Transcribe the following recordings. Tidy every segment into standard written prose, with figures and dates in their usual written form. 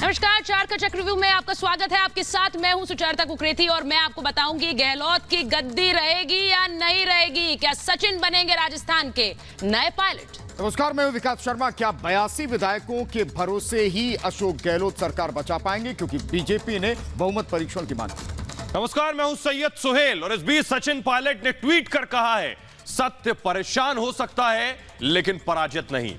नमस्कार, चार का चक्र रिव्यू में आपका स्वागत है। आपके साथ मैं हूं सुचेता कुकरेती और मैं आपको बताऊंगी गहलोत की गद्दी रहेगी या नहीं रहेगी। क्या सचिन बनेंगे राजस्थान के नए पायलट? नमस्कार, मैं हूं विकास शर्मा। क्या 82 विधायकों के भरोसे ही अशोक गहलोत सरकार बचा पाएंगे, क्योंकि बीजेपी ने बहुमत परीक्षण की मांग की। नमस्कार, मैं हूं सैयद सुहेल और इस बीच सचिन पायलट ने ट्वीट कर कहा है, सत्य परेशान हो सकता है लेकिन पराजित नहीं।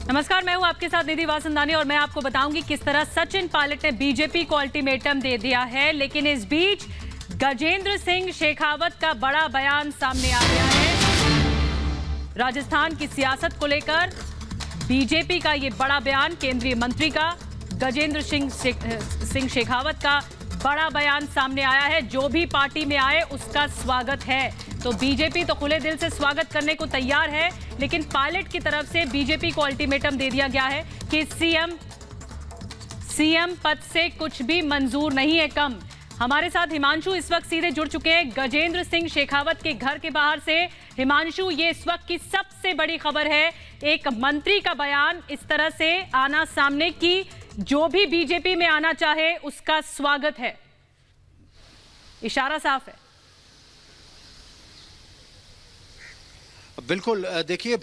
नमस्कार, मैं हूं आपके साथ निधि वासंदानी और मैं आपको बताऊंगी किस तरह सचिन पायलट ने बीजेपी को अल्टीमेटम दे दिया है। लेकिन इस बीच गजेंद्र सिंह शेखावत का बड़ा बयान सामने आ गया है। राजस्थान की सियासत को लेकर बीजेपी का ये बड़ा बयान, केंद्रीय मंत्री का गजेंद्र सिंह शेखावत का बड़ा बयान सामने आया है। जो भी पार्टी में आए उसका स्वागत है। तो बीजेपी तो खुले दिल से स्वागत करने को तैयार है, लेकिन पायलट की तरफ से बीजेपी को अल्टीमेटम दे दिया गया है कि सीएम पद से कुछ भी मंजूर नहीं है कम। हमारे साथ हिमांशु इस वक्त सीधे जुड़ चुके हैं गजेंद्र सिंह शेखावत के घर के बाहर से। हिमांशु, ये इस वक्त की सबसे बड़ी खबर है, एक मंत्री का बयान इस तरह से आना सामने की जो भी बीजेपी में आना चाहे उसका स्वागत है। इशारा साफ है। बिल्कुल देखिए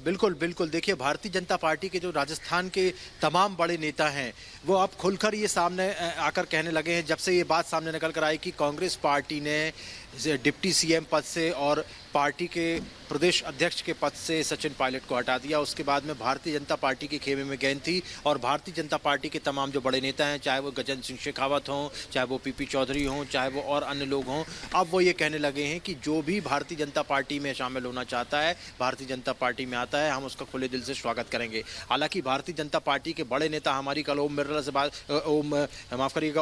देखिए भारतीय जनता पार्टी के जो राजस्थान के तमाम बड़े नेता हैं वो अब खुलकर ये सामने आकर कहने लगे हैं, जब से ये बात सामने निकल कर आई कि कांग्रेस पार्टी ने डिप्टी सीएम पद से और पार्टी के प्रदेश अध्यक्ष के पद से सचिन पायलट को हटा दिया। उसके बाद में भारतीय जनता पार्टी के खेमे में गेंद थी और भारतीय जनता पार्टी के तमाम जो बड़े नेता हैं, चाहे वो गजेंद्र सिंह शेखावत हों, चाहे वो पीपी चौधरी हों, चाहे वो और अन्य लोग हों, अब वो ये कहने लगे हैं कि जो भी भारतीय जनता पार्टी में शामिल होना चाहता है, भारतीय जनता पार्टी में आता है, हम उसका खुले दिल से स्वागत करेंगे। हालांकि भारतीय जनता पार्टी के बड़े नेता, हमारी कल ओम बिरला से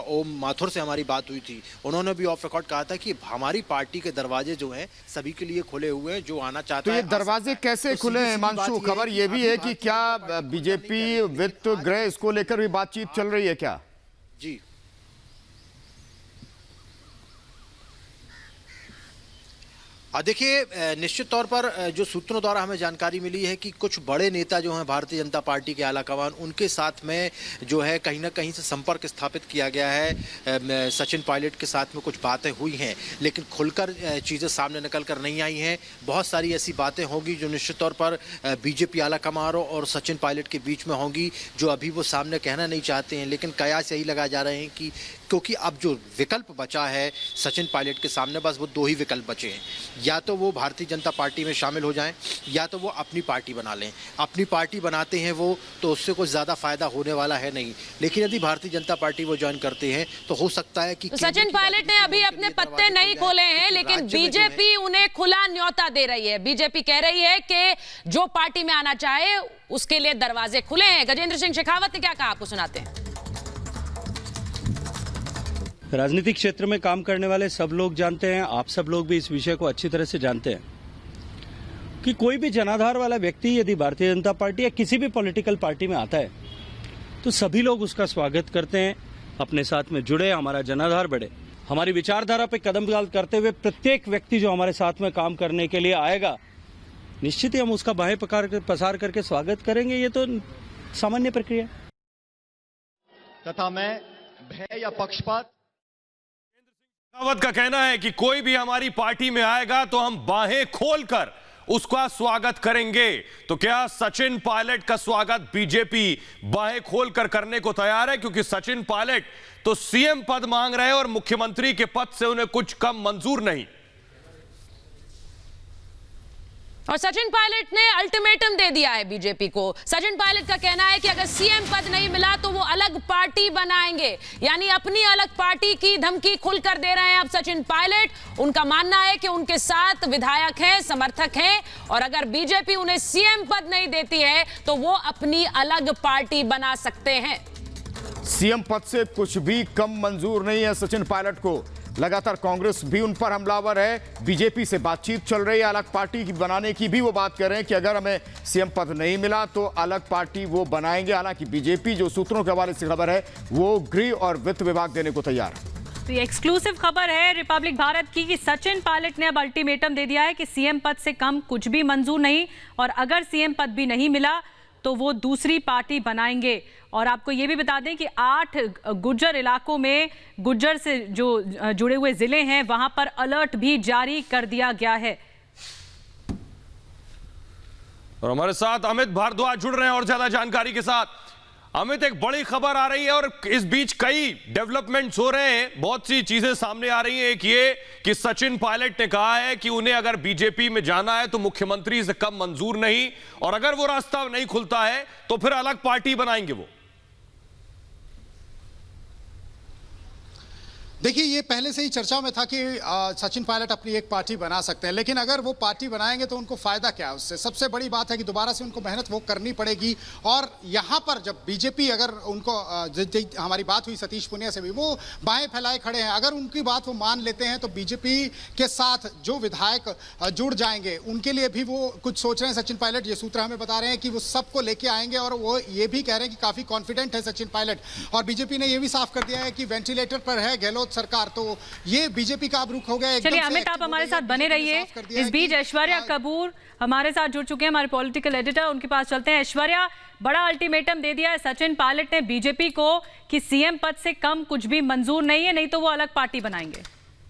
ओम माथुर से हमारी बात हुई थी, उन्होंने भी ऑफ रिकॉर्ड कहा था कि हमारी पार्टी के दरवाजे जो हैं सभी के लिए खुले हुए हैं, जो आना चाहता है। तो ये दरवाजे कैसे खुले हैं हिमांशु? खबर ये भी है कि क्या बीजेपी वित्त गृह इसको लेकर भी बातचीत चल रही है क्या? जी देखिए, निश्चित तौर पर जो सूत्रों द्वारा हमें जानकारी मिली है कि कुछ बड़े नेता जो हैं भारतीय जनता पार्टी के आलाकमान, उनके साथ में जो है कहीं ना कहीं से संपर्क स्थापित किया गया है। सचिन पायलट के साथ में कुछ बातें हुई हैं, लेकिन खुलकर चीज़ें सामने निकल कर नहीं आई हैं। बहुत सारी ऐसी बातें होंगी जो निश्चित तौर पर बीजेपी आलाकमान और सचिन पायलट के बीच में होंगी, जो अभी वो सामने कहना नहीं चाहते हैं। लेकिन कयास यही लगाए जा रहे हैं कि क्योंकि अब जो विकल्प बचा है सचिन पायलट के सामने, बस वो दो ही विकल्प बचे हैं, या तो वो भारतीय जनता पार्टी में शामिल हो जाएं या तो वो अपनी पार्टी बना लें। अपनी पार्टी बनाते हैं वो तो उससे कुछ ज़्यादा फायदा होने वाला है नहीं, लेकिन यदि भारतीय जनता पार्टी वो ज्वाइन करते हैं तो हो सकता है कि तो सचिन पायलट ने अभी अपने पत्ते नहीं खोले हैं, लेकिन बीजेपी उन्हें खुला न्योता दे रही है। बीजेपी कह रही है कि जो पार्टी में आना चाहे उसके लिए दरवाजे खुले हैं। गजेंद्र सिंह शेखावत ने क्या कहा, आपको सुनाते हैं। राजनीतिक क्षेत्र में काम करने वाले सब लोग जानते हैं, आप सब लोग भी इस विषय को अच्छी तरह से जानते हैं कि कोई भी जनाधार वाला व्यक्ति यदि भारतीय जनता पार्टी या किसी भी पॉलिटिकल पार्टी में आता है तो सभी लोग उसका स्वागत करते हैं, अपने साथ में जुड़े, हमारा जनाधार बढ़े। हमारी विचारधारा पे कदम करते हुए प्रत्येक व्यक्ति जो हमारे साथ में काम करने के लिए आएगा, निश्चित ही हम उसका बाहें पसार करके स्वागत करेंगे। ये तो सामान्य प्रक्रिया है। तथा मैं भय या पक्षपात, शेखावत का कहना है कि कोई भी हमारी पार्टी में आएगा तो हम बाहें खोलकर उसका स्वागत करेंगे। तो क्या सचिन पायलट का स्वागत बीजेपी बाहें खोलकर करने को तैयार है? क्योंकि सचिन पायलट तो सीएम पद मांग रहे हैं और मुख्यमंत्री के पद से उन्हें कुछ कम मंजूर नहीं। और सचिन पायलट ने अल्टीमेटम दे दिया है बीजेपी को। सचिन पायलट का कहना है कि अगर सीएम पद नहीं मिला तो वो अलग पार्टी बनाएंगे, यानी अपनी अलग पार्टी की धमकी खुलकर दे रहे हैं अब सचिन पायलट। उनका मानना है कि उनके साथ विधायक हैं, समर्थक हैं, और अगर बीजेपी उन्हें सीएम पद नहीं देती है तो वो अपनी अलग पार्टी बना सकते हैं। सीएम पद से कुछ भी कम मंजूर नहीं है सचिन पायलट को। लगातार कांग्रेस भी उन पर हमलावर है, बीजेपी से बातचीत चल रही है, अलग पार्टी की बनाने की भी वो बात कर रहे हैं कि अगर हमें सीएम पद नहीं मिला तो अलग पार्टी वो बनाएंगे। हालांकि बीजेपी, जो सूत्रों के हवाले से खबर है, वो गृह और वित्त विभाग देने को तैयार है। तो ये एक्सक्लूसिव खबर है रिपब्लिक भारत की कि सचिन पायलट ने अब अल्टीमेटम दे दिया है कि सीएम पद से कम कुछ भी मंजूर नहीं, और अगर सीएम पद भी नहीं मिला तो वो दूसरी पार्टी बनाएंगे। और आपको ये भी बता दें कि 8 गुर्जर इलाकों में, गुर्जर से जो जुड़े हुए जिले हैं, वहां पर अलर्ट भी जारी कर दिया गया है। और हमारे साथ अमित भारद्वाज जुड़ रहे हैं और ज्यादा जानकारी के साथ। अमित, एक बड़ी खबर आ रही है और इस बीच कई डेवलपमेंट्स हो रहे हैं, बहुत सी चीजें सामने आ रही हैं। एक ये कि सचिन पायलट ने कहा है कि उन्हें अगर बीजेपी में जाना है तो मुख्यमंत्री से कम मंजूर नहीं, और अगर वो रास्ता नहीं खुलता है तो फिर अलग पार्टी बनाएंगे वो। देखिए, ये पहले से ही चर्चा में था कि सचिन पायलट अपनी एक पार्टी बना सकते हैं, लेकिन अगर वो पार्टी बनाएंगे तो उनको फायदा क्या है उससे? सबसे बड़ी बात है कि दोबारा से उनको मेहनत वो करनी पड़ेगी। और यहाँ पर जब बीजेपी, अगर उनको हमारी बात हुई सतीश पुनिया से भी, वो बाहें फैलाए खड़े हैं। अगर उनकी बात वो मान लेते हैं तो बीजेपी के साथ जो विधायक जुड़ जाएंगे उनके लिए भी वो कुछ सोच रहे हैं। सचिन पायलट ये सूत्र हमें बता रहे हैं कि वो सबको लेके आएंगे, और वो ये भी कह रहे हैं कि काफी कॉन्फिडेंट है सचिन पायलट। और बीजेपी ने ये भी साफ कर दिया है कि वेंटिलेटर पर है गहलोत सरकार, तो ये बीजेपी का अब रुख हो गया। चलिए अमित, आप हमारे साथ बने रहिए। इस बीच ऐश्वर्या कपूर हमारे साथ जुड़ चुके हैं, हमारे पॉलिटिकल एडिटर, उनके पास चलते हैं। ऐश्वर्या, बड़ा अल्टीमेटम दे दिया है सचिन पायलट ने बीजेपी को कि सीएम पद से कम कुछ भी मंजूर नहीं है, नहीं तो वो अलग पार्टी बनाएंगे।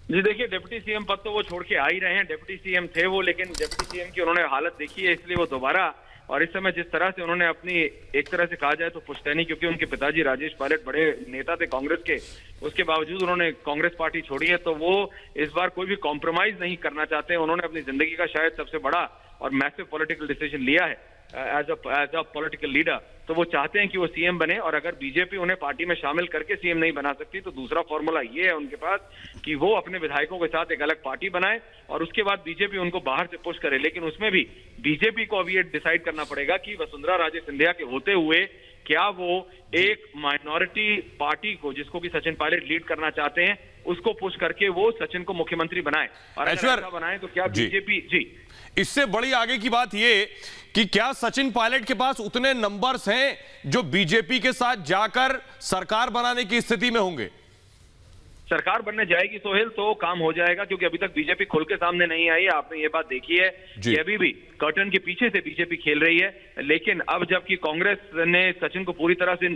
जी देखिए, डिप्टी सीएम पद तो वो छोड़ के आ ही रहे हैं। डिप्टी सीएम थे वो, लेकिन डिप्टी सीएम की उन्होंने हालत देखी है, इसलिए वो दोबारा, और इस समय जिस तरह से उन्होंने अपनी, एक तरह से कहा जाए तो पुश्तैनी, क्योंकि उनके पिताजी राजेश पायलट बड़े नेता थे कांग्रेस के, उसके बावजूद उन्होंने कांग्रेस पार्टी छोड़ी है, तो वो इस बार कोई भी कॉम्प्रोमाइज नहीं करना चाहते हैं। उन्होंने अपनी जिंदगी का शायद सबसे बड़ा और मैसिव पॉलिटिकल डिसीजन लिया है एज अ पॉलिटिकल लीडर। तो वो चाहते हैं कि वो सीएम बने, और अगर बीजेपी उन्हें पार्टी में शामिल करके सीएम नहीं बना सकती तो दूसरा फॉर्मूला ये है उनके पास कि वो अपने विधायकों के साथ एक अलग पार्टी बनाए और उसके बाद बीजेपी उनको बाहर से पुश करे। लेकिन उसमें भी बीजेपी को अब ये डिसाइड करना पड़ेगा कि वसुंधरा राजे सिंधिया के होते हुए क्या वो एक माइनॉरिटी पार्टी को, जिसको कि सचिन पायलट लीड करना चाहते हैं, उसको पुश करके वो सचिन को मुख्यमंत्री बनाए। और अगर ऐसा बनाए तो क्या बीजेपी जी इससे बड़ी आगे की बात यह कि क्या सचिन पायलट के पास उतने नंबर्स हैं जो बीजेपी के साथ जाकर सरकार बनाने की स्थिति में होंगे? सरकार बनने जाएगी सोहेल तो काम हो जाएगा, क्योंकि अभी तक बीजेपी खुल के सामने नहीं आई। आपने ये बात देखी है कि अभी भी कर्टन के पीछे से बीजेपी खेल रही है। लेकिन अब जबकि कांग्रेस ने सचिन को पूरी तरह से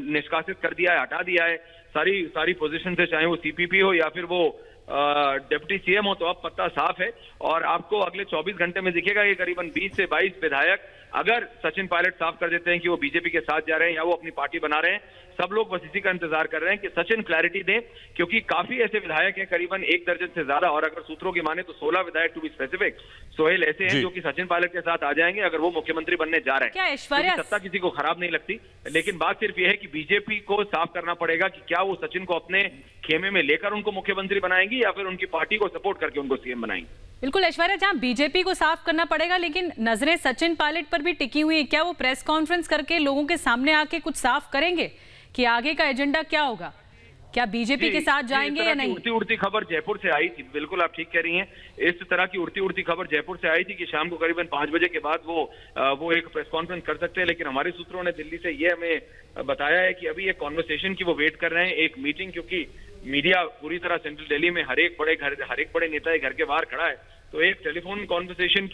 निष्कासित कर दिया है, हटा दिया है सारी पोजीशन से, चाहे वो सीपीपी हो या फिर वो डिप्टी सीएम हो, तो अब पत्ता साफ है। और आपको अगले 24 घंटे में दिखेगा कि करीबन 20 से 22 विधायक, अगर सचिन पायलट साफ कर देते हैं कि वो बीजेपी के साथ जा रहे हैं या वो अपनी पार्टी बना रहे हैं, सब लोग बस इसी का इंतजार कर रहे हैं कि सचिन क्लैरिटी दें, क्योंकि काफी ऐसे विधायक हैं, करीबन 1 दर्जन से ज्यादा, और अगर सूत्रों की माने तो 16 विधायक टू बी स्पेसिफिक सोहेल ऐसे हैं जो कि सचिन पायलट के साथ आ जाएंगे अगर वो मुख्यमंत्री बनने जा रहे हैं। क्या ऐश्वर्या, सत्ता किसी को खराब नहीं लगती, लेकिन बात सिर्फ ये है कि बीजेपी को साफ करना पड़ेगा कि क्या वो सचिन को अपने खेमे में लेकर उनको मुख्यमंत्री बनाएंगी या फिर उनकी पार्टी को सपोर्ट करके उनको सीएम बनाएंगे। बिल्कुल ऐश्वर्या, जहां बीजेपी को साफ करना पड़ेगा, लेकिन नजरें सचिन पायलट पर भी टिकी हुई है। क्या वो प्रेस कॉन्फ्रेंस करके लोगों के सामने आके कुछ साफ करेंगे कि आगे का एजेंडा क्या होगा? क्या बीजेपी के साथ जाएंगे या नहीं? उड़ती खबर जयपुर से आई थी, बिल्कुल आप ठीक कह रही हैं। इस तरह की उड़ती खबर जयपुर से आई थी कि शाम को करीबन 5 बजे के बाद वो एक प्रेस कॉन्फ्रेंस कर सकते हैं। लेकिन हमारे सूत्रों ने दिल्ली से ये हमें बताया है कि अभी एक कॉन्वर्सेशन की वो वेट कर रहे हैं, एक मीटिंग, क्योंकि मीडिया पूरी तरह सेंट्रल दिल्ली में हर एक बड़े नेता के घर के बाहर खड़ा है, तो एक टेलीफोन कॉन्वर्सेशन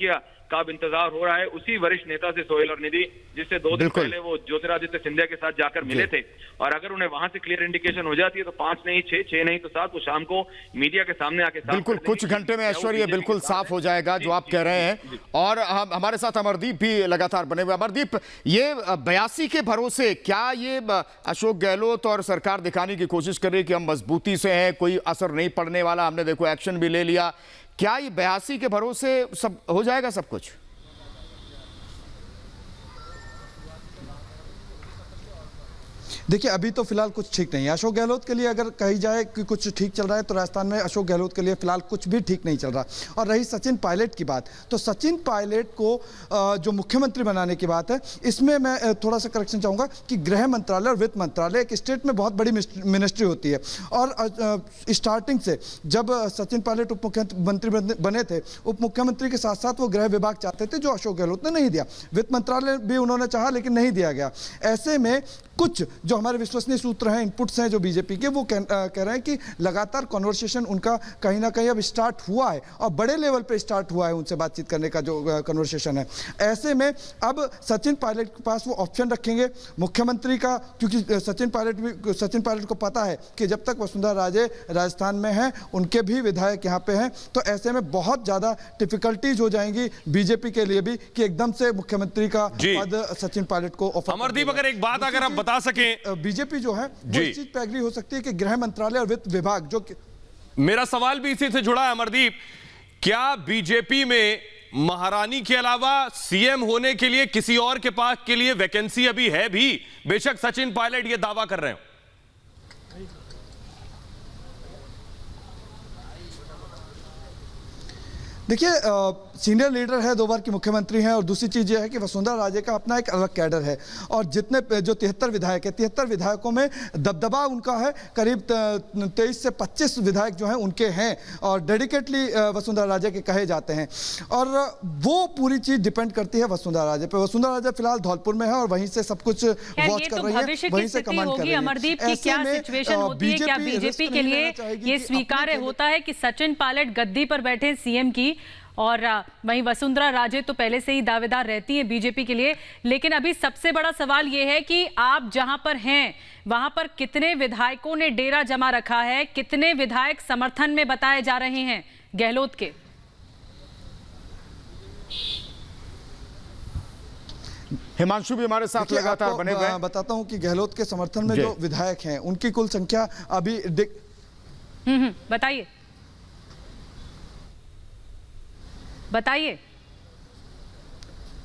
का इंतजार हो रहा है उसी वरिष्ठ नेता से, सोहेल और निधि, जिससे 2 दिन पहले वो ज्योतिरादित्य सिंधिया के साथ जाकर मिले थे। और अगर उन्हें वहां से क्लियर इंडिकेशन हो जाती है तो 5 नहीं 6 नहीं तो 7 वो शाम को मीडिया के सामने आके बिल्कुल कुछ घंटे में ऐश्वर्या बिल्कुल साफ हो जाएगा जो आप कह रहे हैं। और हमारे साथ अमरदीप भी लगातार बने हुए। अमरदीप, ये 82 के भरोसे क्या ये अशोक गहलोत और सरकार दिखाने की कोशिश कर रही है कि हम मजबूती से हैं, कोई असर नहीं पड़ने वाला, हमने देखो एक्शन भी ले लिया, क्या ये 82 के भरोसे सब हो जाएगा सब कुछ? देखिए, अभी तो फिलहाल कुछ ठीक नहीं है। अशोक गहलोत के लिए अगर कही जाए कि कुछ ठीक चल रहा है तो राजस्थान में अशोक गहलोत के लिए फिलहाल कुछ भी ठीक नहीं चल रहा। और रही सचिन पायलट की बात, तो सचिन पायलट को जो मुख्यमंत्री बनाने की बात है, इसमें मैं थोड़ा सा करेक्शन चाहूँगा कि गृह मंत्रालय और वित्त मंत्रालय एक स्टेट में बहुत बड़ी मिनिस्ट्री होती है। और स्टार्टिंग से जब सचिन पायलट उप मुख्यमंत्री बने थे, उप मुख्यमंत्री के साथ साथ वो गृह विभाग चाहते थे, जो अशोक गहलोत ने नहीं दिया। वित्त मंत्रालय भी उन्होंने चाहा लेकिन नहीं दिया गया। ऐसे में कुछ जो जो हमारे विश्वसनीय सूत्र हैं, इनपुट्स हैं जो बीजेपी के, वो कह रहे हैं कि लगातार कन्वर्सेशन उनका कहीं ना कहीं अब स्टार्ट हुआ है और बड़े लेवल पे स्टार्ट हुआ है उनसे बातचीत करने का जो कन्वर्सेशन है। ऐसे में अब सचिन पायलट के पास वो ऑप्शन रखेंगे मुख्यमंत्री का, क्योंकि सचिन पायलट को पता है कि जब तक वसुंधरा राजे राजस्थान में हैं, उनके भी विधायक यहाँ पे हैं, तो ऐसे में बहुत ज्यादा डिफिकल्टीज हो जाएंगी बीजेपी के लिए भी कि एकदम से मुख्यमंत्री का पद सचिन पायलट को ऑफर। अमरदीप, अगर एक बात अगर आप बता सकें, बीजेपी जो है वो इस चीज पे एग्री हो सकती है कि गृह मंत्रालय और वित्त विभाग, जो मेरा सवाल भी इसी से जुड़ा है अमरदीप, क्या बीजेपी में महारानी के अलावा सीएम होने के लिए किसी और के पास के लिए वैकेंसी अभी है भी? बेशक सचिन पायलट ये दावा कर रहे हो। देखिए, सीनियर लीडर है, 2 बार की मुख्यमंत्री हैं, और दूसरी चीज़ ये है कि वसुंधरा राजे का अपना एक अलग कैडर है, और जितने जो 73 विधायक है, 73 विधायकों में दबदबा उनका है, करीब 23 से 25 विधायक जो हैं उनके हैं और डेडिकेटली वसुंधरा राजे के कहे जाते हैं, और वो पूरी चीज़ डिपेंड करती है वसुंधरा राजे पे। वसुंधरा राजे फिलहाल धौलपुर में है और वहीं से सब कुछ वॉच कर रही है, वहीं से कमांड कर रही है। अमरदीप की क्या सिचुएशन होती है, क्या बीजेपी के लिए ये स्वीकार्य होता है कि सचिन पायलट गद्दी पर बैठे सीएम की, और वहीं वसुंधरा राजे तो पहले से ही दावेदार रहती हैं बीजेपी के लिए? लेकिन अभी सबसे बड़ा सवाल यह है कि आप जहां पर हैं वहां पर कितने विधायकों ने डेरा जमा रखा है, कितने विधायक समर्थन में बताए जा रहे हैं गहलोत के? हिमांशु भी हमारे साथ लगातार बने हुए हैं। बताता हूं कि गहलोत के समर्थन में जो विधायक हैं उनकी कुल संख्या अभी बताइए।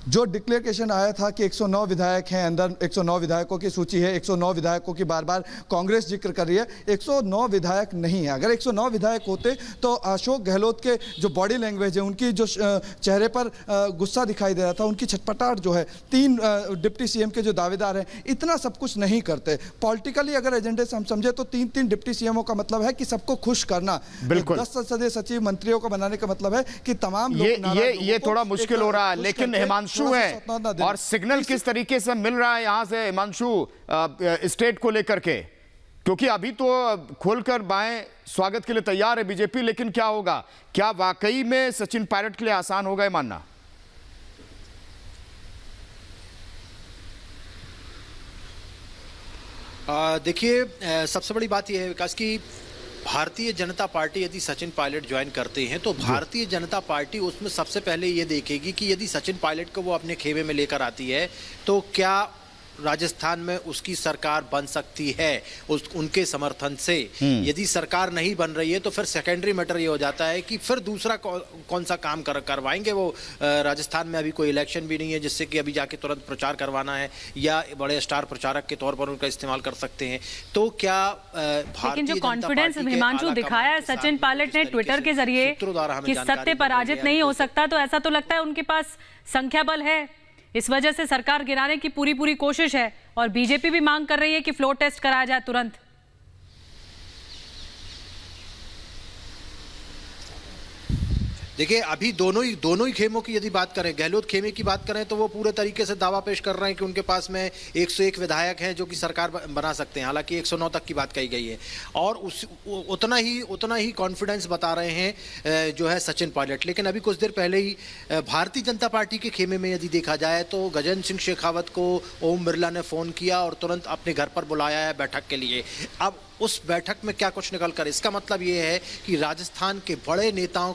जो डिक्लेरेशन आया था कि 109 विधायक हैं, अंदर 109 विधायकों की सूची है, 109 विधायकों की बार बार कांग्रेस जिक्र कर रही है, 109 विधायक नहीं है। अगर 109 विधायक होते तो अशोक गहलोत के जो बॉडी लैंग्वेज है, उनकी जो चेहरे पर गुस्सा दिखाई दे रहा था, उनकी छटपटाहट जो है, 3 डिप्टी सीएम के जो दावेदार हैं इतना सब कुछ नहीं करते। पॉलिटिकली अगर एजेंडे से हम समझे तो 3-3 डिप्टी सीएमओ का मतलब है कि सबको खुश करना। 10 संसदीय सचिव मंत्रियों को बनाने का मतलब है कि तमाम ये थोड़ा मुश्किल हो रहा है। लेकिन हिमांशु है, और सिग्नल किस तरीके से मिल रहा है यहां से हिमांशु स्टेट को लेकर के? क्योंकि अभी तो खोलकर बाएं स्वागत के लिए तैयार है बीजेपी, लेकिन क्या होगा? क्या वाकई में सचिन पायलट के लिए आसान होगा ये मानना? देखिए, सबसे बड़ी बात यह है विकास की भारतीय जनता पार्टी यदि सचिन पायलट ज्वाइन करते हैं तो भारतीय जनता पार्टी उसमें सबसे पहले ये देखेगी कि यदि सचिन पायलट को वो अपने खेमे में लेकर आती है तो क्या राजस्थान में उसकी सरकार बन सकती है उनके समर्थन से। यदि सरकार नहीं बन रही है तो फिर सेकेंडरी मैटर ये हो जाता है कि फिर दूसरा कौन सा काम करवाएंगे वो। राजस्थान में अभी कोई इलेक्शन भी नहीं है जिससे कि अभी जाके तुरंत प्रचार करवाना है, या बड़े स्टार प्रचारक के तौर पर उनका इस्तेमाल कर सकते हैं। तो क्या लेकिन जो कॉन्फिडेंस हिमांशु दिखाया है सचिन पायलट ने ट्विटर के जरिए कि सत्य पराजित नहीं हो सकता, तो ऐसा तो लगता है उनके पास संख्या बल है, इस वजह से सरकार गिराने की पूरी कोशिश है, और बीजेपी भी मांग कर रही है कि फ्लोर टेस्ट कराया जाए तुरंत। देखिए, अभी दोनों ही खेमों की यदि बात करें, गहलोत खेमे की बात करें तो वो पूरे तरीके से दावा पेश कर रहे हैं कि उनके पास में 101 विधायक हैं जो कि सरकार बना सकते हैं। हालांकि 109 तक की बात कही गई है, और उतना ही कॉन्फिडेंस बता रहे हैं जो है सचिन पायलट। लेकिन अभी कुछ देर पहले ही भारतीय जनता पार्टी के खेमे में यदि देखा जाए तो गजेंद्र सिंह शेखावत को ओम बिरला ने फ़ोन किया और तुरंत अपने घर पर बुलाया है बैठक के लिए। अब उस बैठक में क्या कुछ निकल कर, इसका मतलब ये है कि राजस्थान के बड़े नेताओं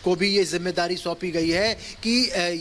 को भी ये जिम्मेदारी सौंपी गई है कि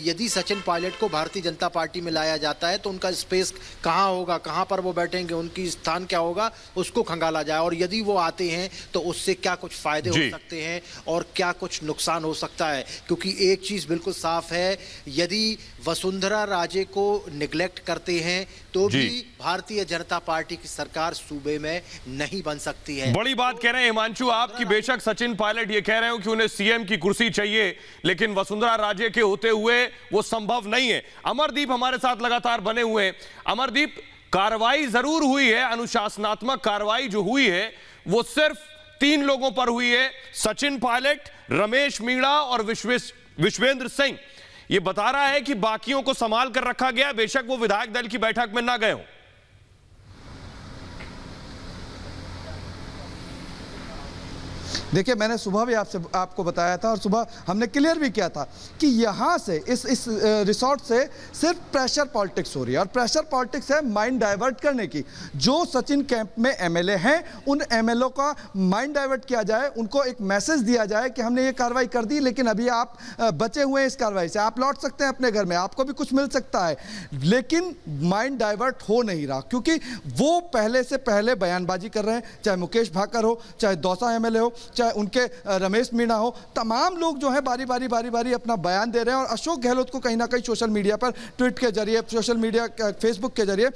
यदि सचिन पायलट को भारतीय जनता पार्टी में लाया जाता है तो उनका स्पेस कहाँ होगा, कहाँ पर वो बैठेंगे, उनकी स्थान क्या होगा, उसको खंगाला जाए। और यदि वो आते हैं तो उससे क्या कुछ फायदे हो सकते हैं और क्या कुछ नुकसान हो सकता है। क्योंकि एक चीज़ बिल्कुल साफ है, यदि वसुंधरा राजे को निगलेक्ट करते हैं तो भी भारतीय जनता पार्टी की सरकार सूबे में नहीं बन सकती है। बड़ी बात कह रहे हैं हिमांशु आप कि बेशक सचिन पायलट ये कह रहे हो कि उन्हें सीएम की कुर्सी चाहिए, लेकिन वसुंधरा राजे के होते हुए वो संभव नहीं है। अमरदीप हमारे साथ लगातार बने हुए हैं। अमरदीप, कार्रवाई जरूर हुई है, अनुशासनात्मक कार्रवाई जो हुई है वो सिर्फ 3 लोगों पर हुई है, सचिन पायलट, रमेश मीणा और विश्वेंद्र सिंह। ये बता रहा है कि बाकियों को संभाल कर रखा गया, बेशक वो विधायक दल की बैठक में ना गए हो। देखिए, मैंने सुबह भी आपको बताया था और सुबह हमने क्लियर भी किया था कि यहाँ से इस रिसोर्ट से सिर्फ प्रेशर पॉलिटिक्स हो रही है और प्रेशर पॉलिटिक्स है माइंड डाइवर्ट करने की। जो सचिन कैंप में एमएलए हैं, उन एमएलए का माइंड डाइवर्ट किया जाए, उनको एक मैसेज दिया जाए कि हमने ये कार्रवाई कर दी, लेकिन अभी आप बचे हुए हैं इस कार्रवाई से, आप लौट सकते हैं अपने घर में, आपको भी कुछ मिल सकता है। लेकिन माइंड डाइवर्ट हो नहीं रहा, क्योंकि वो पहले से पहले बयानबाजी कर रहे हैं, चाहे मुकेश भाकर हो, चाहे दौसा एमएलए हो, चाहे उनके रमेश मीणा हो, तमाम लोग जो है बारी बारी अपना बयान दे रहे हैं और अशोक गहलोत को कहीं ना कहीं सोशल मीडिया पर ट्वीट के जरिए, सोशल मीडिया फेसबुक के जरिए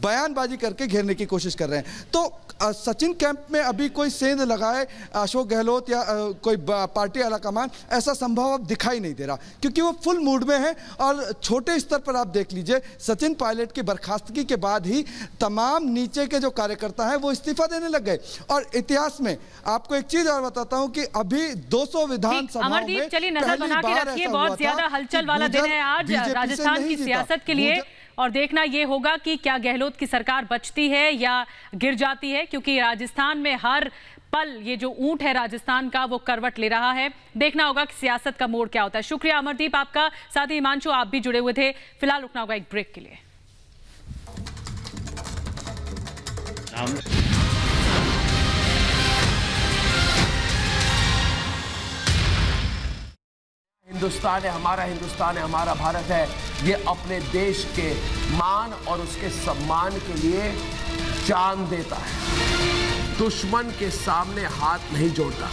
बयानबाजी करके घेरने की कोशिश कर रहे हैं। तो सचिन कैंप में अभी कोई सेंध लगाए अशोक गहलोत या कोई पार्टी आलाकमान, ऐसा संभव अब दिखाई नहीं दे रहा, क्योंकि वो फुल मूड में है। और छोटे स्तर पर आप देख लीजिए, सचिन पायलट की बर्खास्तगी के बाद ही तमाम नीचे के जो कार्यकर्ता हैं वो इस्तीफा देने लग गए। और इतिहास में आपको एक चीज और बताता हूं कि अभी 200 विधानसभाओं में चलिए नजर बना के रखिए, बहुत ज्यादा हलचल वाला दिन है आज राजस्थान की सियासत के लिए, और देखना यह होगा कि क्या गहलोत की सरकार बचती है या गिर जाती है, क्योंकि राजस्थान में हर पल ये जो ऊंट है राजस्थान का वो करवट ले रहा है। देखना होगा कि सियासत का मोड़ क्या होता है। शुक्रिया अमरदीप आपका, साथ ही हिमांशु आप भी जुड़े हुए थे। फिलहाल रुकना होगा एक ब्रेक के लिए। हिंदुस्तान है, हमारा हिंदुस्तान है, हमारा भारत है, ये अपने देश के मान और उसके सम्मान के लिए जान देता है, दुश्मन के सामने हाथ नहीं जोड़ता।